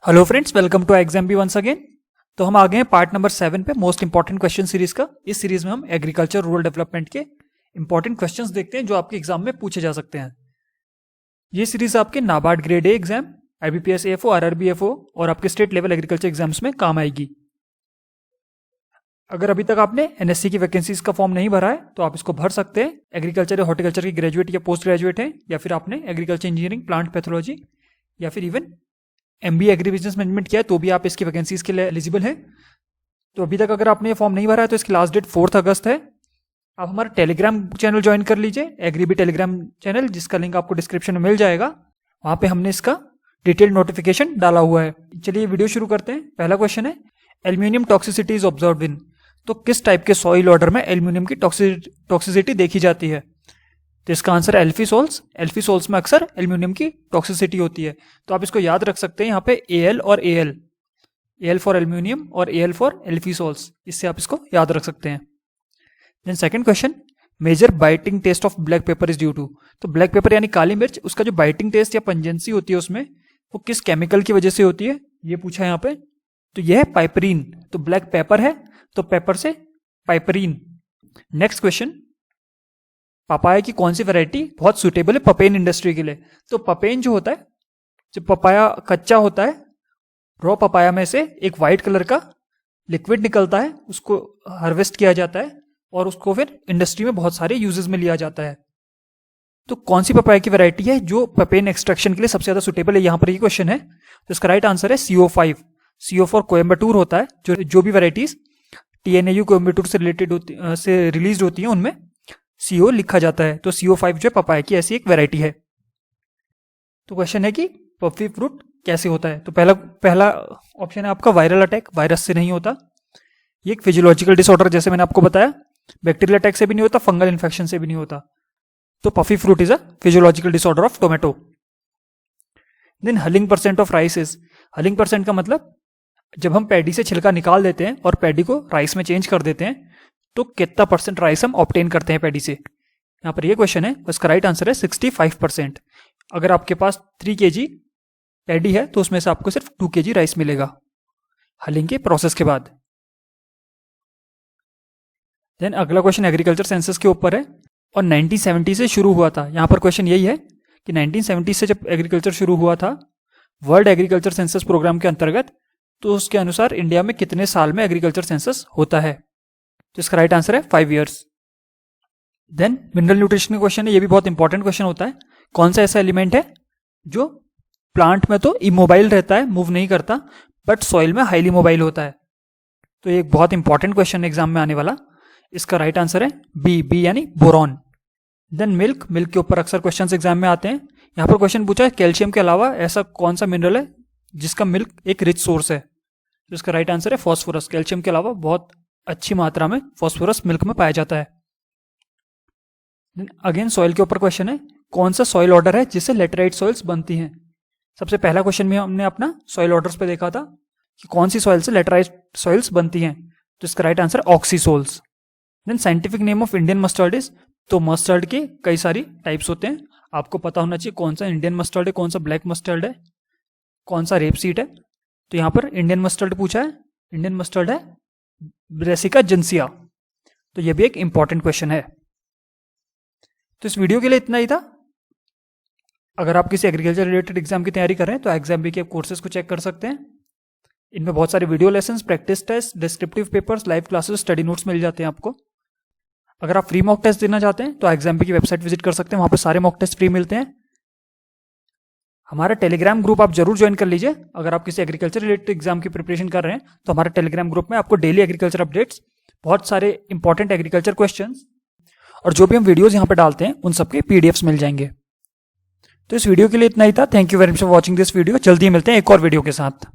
Hello friends, welcome to exam B once again. तो हम आ गए हैं पार्ट नंबर 7 पे, मोस्ट इंपॉर्टेंट क्वेश्चन सीरीज का। इस सीरीज में हम एग्रीकल्चर रूरल डेवलपमेंट के इंपॉर्टेंट क्वेश्चंस देखते हैं जो आपके एग्जाम में पूछे जा सकते हैं। ये सीरीज आपके NABARD grade A exam, IBPS AFO, RRB AFO और आपके स्टेट लेवल एग्रीकल्चर एग्जाम्स में काम आएगी। अगर अभी तक आपने NSC की वैकेंसीज का फॉर्म नहीं भरा है तो आप इसको भर सकते हैं। एग्रीकल्चर या हॉर्टिकल्चर की ग्रेजुएट या पोस्ट ग्रेजुएट है, या फिर आपने एग्रीकल्चर इंजीनियरिंग, प्लांट पैथोलॉजी या फिर even MBA agri business management किया है तो भी आप इसकी वैकेंसीज के लिए एलिजिबल हैं। तो अभी तक अगर आपने ये फॉर्म नहीं भरा है तो इसकी लास्ट डेट 4 अगस्त है। आप हमारा टेलीग्राम चैनल ज्वाइन कर लीजिए, एग्रीबी टेलीग्राम चैनल, जिसका लिंक आपको डिस्क्रिप्शन में मिल जाएगा। वहाँ पे हमने इसका डिटेल्ड नोटिफिकेशन डाला हुआ है। चलिए वीडियो शुरू करते हैं। पहला क्वेश्चन है, aluminium toxicity is observed in. तो किस टाइप के सॉइल ऑर्डर में एल्यूमिनियम की टॉक्सिसिटी देखी जाती है? तो इसका आंसर है एल्फीसोल्स। एल्फीसोल्स में अक्सर एल्यूमिनियम की टॉक्सिसिटी होती है। तो आप इसको याद रख सकते हैं, यहाँ पे AL और AL फॉर एल्यूमिनियम और AL फॉर एल्फीसोल्स, इससे आप इसको याद रख सकते हैं। Then second question, major biting test of black pepper is due to. तो ब्लैक पेपर यानी काली मिर्च, उसका जो बाइटिंग टेस्ट या पंजेंसी होती है उसमें, वो किस केमिकल की वजह से होती है, ये पूछा है यहाँ पे। तो यह है पाइपरीन। तो ब्लैक पेपर है तो पेपर से पाइपरीन। नेक्स्ट क्वेश्चन, पपाया की कौन सी वैरायटी बहुत सुटेबल है पपेन इंडस्ट्री के लिए? तो पपेन जो होता है, जब पपाया कच्चा होता है, रॉ पपाया में से एक वाइट कलर का लिक्विड निकलता है, उसको हार्वेस्ट किया जाता है और उसको फिर इंडस्ट्री में बहुत सारे यूजेस में लिया जाता है। तो कौन सी पपाया की वैरायटी है जो पपेन एक्सट्रैक्शन के लिए सबसे ज्यादा सुटेबल है, यहां पर ये क्वेश्चन है। तो इसका राइट आंसर है CO5। CO फॉर कोयम्बटूर होता है। जो भी वैरायटीज TNAU कोयम्बटूर से रिलेटेड से रिलीज होती है उनमें CO लिखा जाता है। तो CO5 जो है पपाया की ऐसी एक वैरायटी है। तो क्वेश्चन है कि पफी फ्रूट कैसे होता है? तो पहला ऑप्शन है आपका वायरल अटैक, वायरस से नहीं होता। ये एक फिजियोलॉजिकल डिसऑर्डर, जैसे मैंने आपको बताया, बैक्टीरियल अटैक से भी नहीं होता, फंगल इन्फेक्शन से भी नहीं होता। तो puffy fruit is a physiological disorder of tomato. Then hulling percent of rice is. Hulling percent का मतलब जब हम पैडी से छिलका निकाल देते हैं और पैडी को राइस में चेंज कर देते हैं तो कितना परसेंट राइस हम ऑब्टेन करते हैं पैडी से? यहाँ पर ये क्वेश्चन है, उसका राइट आंसर है 65%। अगर आपके पास 3 kg पैडी है तो उसमें से आपको सिर्फ 2 kg राइस मिलेगा हलिंग के प्रोसेस के बाद। देन अगला क्वेश्चन एग्रीकल्चर सेंसस के ऊपर है और 1970 से शुरू हुआ था। यहाँ पर क्वेश्चन यही है कि 1970 से जब एग्रीकल्चर शुरू हुआ था वर्ल्ड एग्रीकल्चर सेंसस प्रोग्राम के अंतर्गत, तो उसके अनुसार इंडिया में कितने साल में एग्रीकल्चर सेंसस होता है? तो इसका राइट आंसर है 5 years। देन मिनरल न्यूट्रिशन का क्वेश्चन है, ये भी बहुत इंपॉर्टेंट क्वेश्चन होता है। कौन सा ऐसा एलिमेंट है जो प्लांट में तो इमोबाइल रहता है, मूव नहीं करता, बट सॉइल में हाईली मोबाइल होता है? तो ये एक बहुत इंपॉर्टेंट क्वेश्चन एग्जाम में आने वाला। इसका राइट आंसर है बी यानी बोरॉन। देन मिल्क के ऊपर अक्सर क्वेश्चन एग्जाम में आते हैं। यहाँ पर क्वेश्चन पूछा है कैल्शियम के अलावा ऐसा कौन सा मिनरल है जिसका मिल्क एक रिच सोर्स है? तो इसका राइट आंसर है फॉस्फोरस। कैल्शियम के अलावा बहुत अच्छी मात्रा में फॉस्फोरस मिल्क में पाया जाता है। अगेन सॉइल के ऊपर क्वेश्चन है, कौन सा सॉइल ऑर्डर है जिससे लेटराइट सॉइल्स बनती हैं? सबसे पहला क्वेश्चन में हमने अपना सॉइल ऑर्डर्स पे देखा था कि कौन सी सॉइल से लेटराइट सॉइल्स बनती हैं। तो इसका right answer oxisols. Then scientific name of Indian mustard is. तो मस्टर्ड के कई सारी टाइप्स होते हैं, आपको पता होना चाहिए कौन सा इंडियन मस्टर्ड है, कौन सा ब्लैक मस्टर्ड है, कौन सा रेप सीड है। तो यहाँ पर इंडियन मस्टर्ड पूछा है, इंडियन मस्टर्ड है ब्रेसिका जिनसिया। तो ये भी एक इंपॉर्टेंट क्वेश्चन है। तो इस वीडियो के लिए इतना ही था। अगर आप किसी एग्रीकल्चर रिलेटेड एग्जाम की तैयारी कर रहे हैं तो एग्जाम बी के कोर्सेज को चेक कर सकते हैं। इनमें बहुत सारे video lessons, practice test, descriptive papers, live classes, study notes मिल जाते हैं आपको। अगर आप फ्री मॉक टेस्ट देना चाहते हैं तो एग्जाम बी की वेबसाइट विजिट कर सकते हैं, वहां पर सारे मॉक टेस्ट फ्री मिलते हैं। हमारा टेलीग्राम ग्रुप आप जरूर ज्वाइन कर लीजिए। अगर आप किसी एग्रीकल्चर रिलेटेड एग्जाम की प्रिपरेशन कर रहे हैं तो हमारे टेलीग्राम ग्रुप में आपको डेली एग्रीकल्चर अपडेट्स, बहुत सारे इंपॉर्टेंट एग्रीकल्चर क्वेश्चंस और जो भी हम वीडियोस यहाँ पे डालते हैं उन सबके PDFs मिल जाएंगे। तो इस वीडियो के लिए इतना ही था। Thank you very much for watching this video. जल्दी मिलते हैं एक और वीडियो के साथ।